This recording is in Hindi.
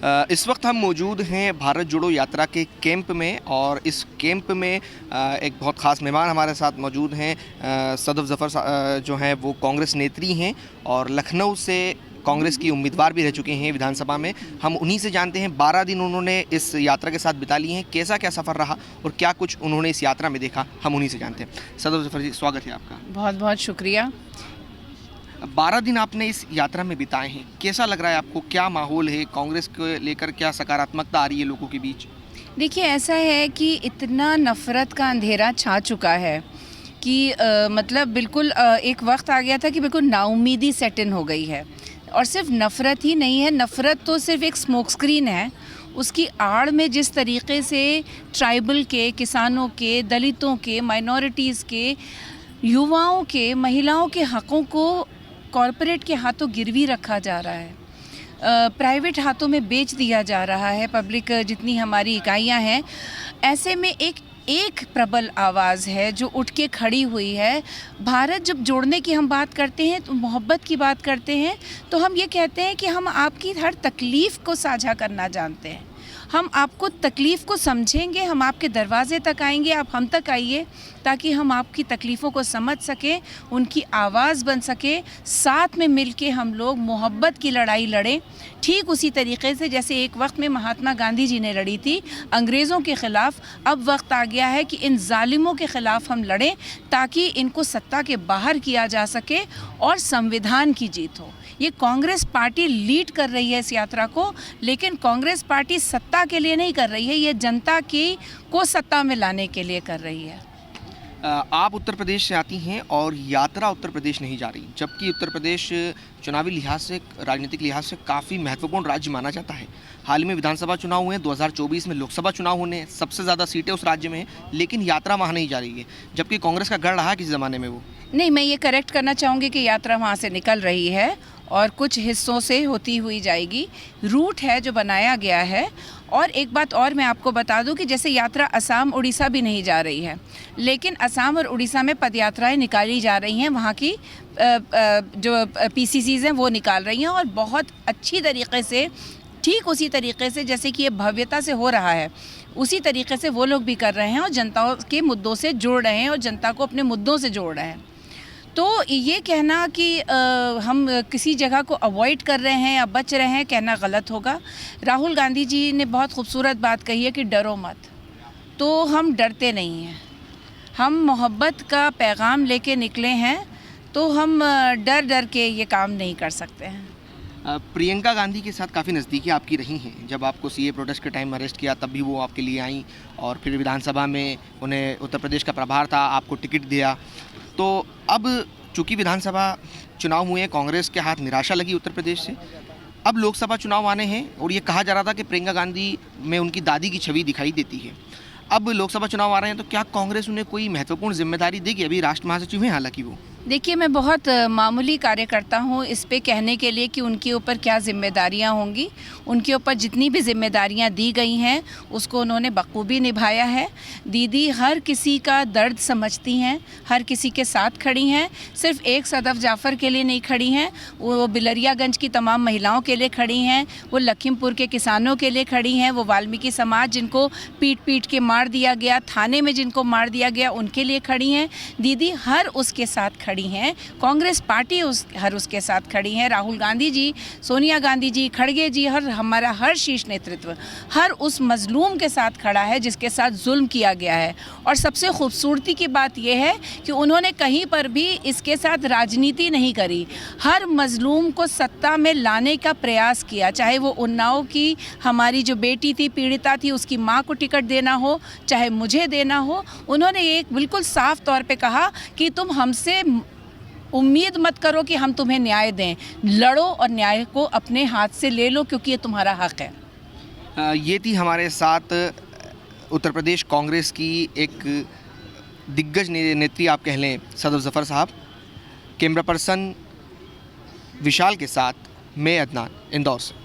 इस वक्त हम मौजूद हैं भारत जोड़ो यात्रा के कैंप में और इस कैंप में एक बहुत ख़ास मेहमान हमारे साथ मौजूद हैं। सदफ ज़फ़र जो हैं वो कांग्रेस नेत्री हैं और लखनऊ से कांग्रेस की उम्मीदवार भी रह चुके हैं विधानसभा में। हम उन्हीं से जानते हैं 12 दिन उन्होंने इस यात्रा के साथ बिता लिए हैं, कैसा क्या सफ़र रहा और क्या कुछ उन्होंने इस यात्रा में देखा, हम उन्हीं से जानते हैं। सदफ ज़फ़र जी, स्वागत है आपका। बहुत बहुत शुक्रिया। 12 दिन आपने इस यात्रा में बिताए हैं, कैसा लग रहा है आपको? क्या माहौल है कांग्रेस को लेकर, क्या सकारात्मकता आ रही है लोगों के बीच? देखिए, ऐसा है कि इतना नफ़रत का अंधेरा छा चुका है कि मतलब बिल्कुल एक वक्त आ गया था कि बिल्कुल नाउम्मीदी सेट इन हो गई है। और सिर्फ नफ़रत ही नहीं है, नफ़रत तो सिर्फ एक स्मोक स्क्रीन है। उसकी आड़ में जिस तरीके से ट्राइबल के, किसानों के, दलितों के, माइनॉरिटीज़ के, युवाओं के, महिलाओं के हक़ों को कॉरपोरेट के हाथों गिरवी रखा जा रहा है, प्राइवेट हाथों में बेच दिया जा रहा है, पब्लिक जितनी हमारी इकाइयां हैं, ऐसे में एक प्रबल आवाज़ है जो उठ के खड़ी हुई है। भारत जब जोड़ने की हम बात करते हैं, तो मोहब्बत की बात करते हैं, तो हम ये कहते हैं कि हम आपकी हर तकलीफ़ को साझा करना जानते हैं। हम आपको तकलीफ़ को समझेंगे, हम आपके दरवाज़े तक आएंगे, आप हम तक आइए ताकि हम आपकी तकलीफ़ों को समझ सकें, उनकी आवाज़ बन सके, साथ में मिलके हम लोग मोहब्बत की लड़ाई लड़ें। ठीक उसी तरीके से जैसे एक वक्त में महात्मा गांधी जी ने लड़ी थी अंग्रेज़ों के ख़िलाफ़, अब वक्त आ गया है कि इन जालिमों के ख़िलाफ़ हम लड़ें ताकि इनको सत्ता के बाहर किया जा सके और संविधान की जीत हो। ये कांग्रेस पार्टी लीड कर रही है इस यात्रा को, लेकिन कांग्रेस पार्टी सत्ता के लिए नहीं कर रही है, ये जनता की को सत्ता में लाने के लिए कर रही है। आप उत्तर प्रदेश से आती हैं और यात्रा उत्तर प्रदेश नहीं जा रही, जबकि उत्तर प्रदेश चुनावी लिहाज से, राजनीतिक लिहाज से काफ़ी महत्वपूर्ण राज्य माना जाता है। हाल ही में विधानसभा चुनाव हुए हैं, 2024 में लोकसभा चुनाव होने हैं, सबसे ज़्यादा सीटें उस राज्य में हैं, लेकिन यात्रा वहाँ नहीं जा रही है, जबकि कांग्रेस का गढ़ रहा किसी ज़माने में वो। नहीं, मैं ये करेक्ट करना चाहूँगी कि यात्रा वहाँ से निकल रही है और कुछ हिस्सों से होती हुई जाएगी। रूट है जो बनाया गया है। और एक बात और मैं आपको बता दूं कि जैसे यात्रा असम उड़ीसा भी नहीं जा रही है, लेकिन असम और उड़ीसा में पदयात्राएं निकाली जा रही हैं, वहाँ की जो पीसीसीज़ हैं वो निकाल रही हैं और बहुत अच्छी तरीके से, ठीक उसी तरीके से जैसे कि ये भव्यता से हो रहा है, उसी तरीके से वो लोग भी कर रहे हैं और जनता के मुद्दों से जोड़ रहे हैं और जनता को अपने मुद्दों से जोड़ रहे हैं। तो ये कहना कि हम किसी जगह को अवॉइड कर रहे हैं या बच रहे हैं, कहना गलत होगा। राहुल गांधी जी ने बहुत खूबसूरत बात कही है कि डरो मत, तो हम डरते नहीं हैं। हम मोहब्बत का पैगाम लेके निकले हैं, तो हम डर डर के ये काम नहीं कर सकते हैं। प्रियंका गांधी के साथ काफ़ी नज़दीकी आपकी रही हैं। जब आपको सीए प्रोटेस्ट के टाइम अरेस्ट किया तब भी वो आपके लिए आई और फिर विधानसभा में उन्हें उत्तर प्रदेश का प्रभार था, आपको टिकट दिया। तो अब चूँकि विधानसभा चुनाव हुए हैं, कांग्रेस के हाथ निराशा लगी उत्तर प्रदेश से, अब लोकसभा चुनाव आने हैं और ये कहा जा रहा था कि प्रियंका गांधी में उनकी दादी की छवि दिखाई देती है। अब लोकसभा चुनाव आ रहे हैं, तो क्या कांग्रेस उन्हें कोई महत्वपूर्ण जिम्मेदारी देगी? अभी राष्ट्र महासचिव हैं हालांकि वो। देखिए, मैं बहुत मामूली कार्यकर्ता हूँ इस पे कहने के लिए कि उनके ऊपर क्या जिम्मेदारियाँ होंगी। उनके ऊपर जितनी भी जिम्मेदारियाँ दी गई हैं उसको उन्होंने बखूबी निभाया है। दीदी हर किसी का दर्द समझती हैं, हर किसी के साथ खड़ी हैं, सिर्फ एक सदफ जाफ़र के लिए नहीं खड़ी हैं, वो बिलरियागंज की तमाम महिलाओं के लिए खड़ी हैं, वो लखीमपुर के किसानों के लिए खड़ी हैं, वो वाल्मीकि समाज जिनको पीट पीट के मार दिया गया, थाने में जिनको मार दिया गया, उनके लिए खड़ी हैं। दीदी हर उसके साथ खड़ी हैं, कांग्रेस पार्टी हर उसके साथ खड़ी है। राहुल गांधी जी, सोनिया गांधी जी, खड़गे जी, हमारा हर शीर्ष नेतृत्व हर उस मजलूम के साथ खड़ा है जिसके साथ जुल्म किया गया है। और सबसे खूबसूरती की बात यह है कि उन्होंने कहीं पर भी इसके साथ राजनीति नहीं करी, हर मजलूम को सत्ता में लाने का प्रयास किया, चाहे वो उन्नाव की हमारी जो बेटी थी, पीड़िता थी, उसकी माँ को टिकट देना हो, चाहे मुझे देना हो। उन्होंने एक बिल्कुल साफ तौर पे कहा कि तुम हमसे उम्मीद मत करो कि हम तुम्हें न्याय दें, लड़ो और न्याय को अपने हाथ से ले लो क्योंकि ये तुम्हारा हक है। ये थी हमारे साथ उत्तर प्रदेश कांग्रेस की एक दिग्गज नेत्री आप कह लें, सदफ ज़फ़र साहब। कैमरा पर्सन विशाल के साथ मैं अदनान, इंदौर से।